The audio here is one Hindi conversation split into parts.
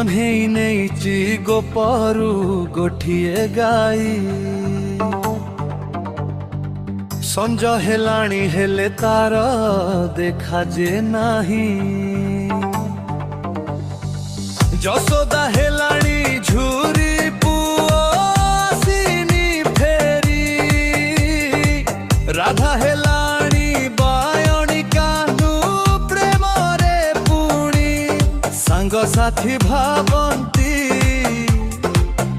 कन्हई नेइची गोपरू गोठिए गाई संज हेलाणी हेले तार देखा जे नाही जसोदा हेलाणी झुरी पुओ आसिनी फेरी राधा हेलाणी बायणी कानू प्रेम रे पुणी सांग साथी भावंती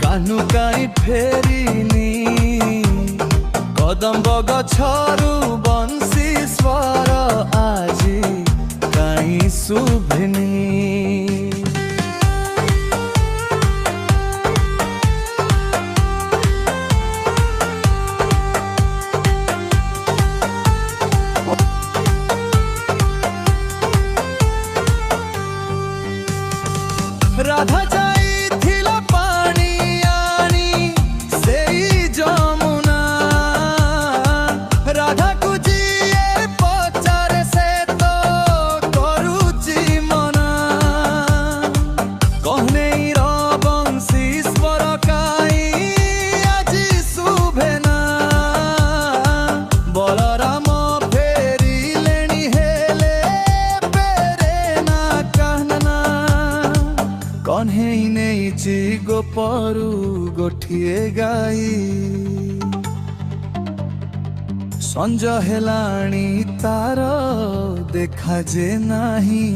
कानू काई फेरिनी कदम्ब गछरु बंसी स्वर आजी काई शुभिनी राधा जाइथिला पानी आनी सेई जमुना राधा को जिए पचारे से तो करुची मना कहने बंशी स्वर काई आजी शुभेना बलराम फेरी लेनी हेले पेरे ना कहना कन्हई नेइची गोपरू गोठिए गाई संज हेलाणी तार देखा जे नाही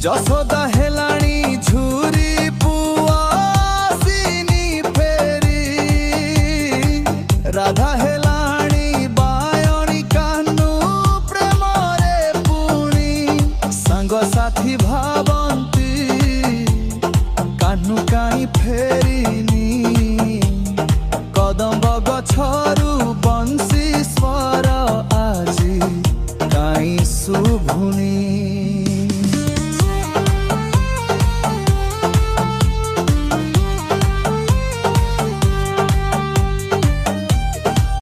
जसोदा हेलाणी झुरी पुआ आसिनी फेरी राधा हेला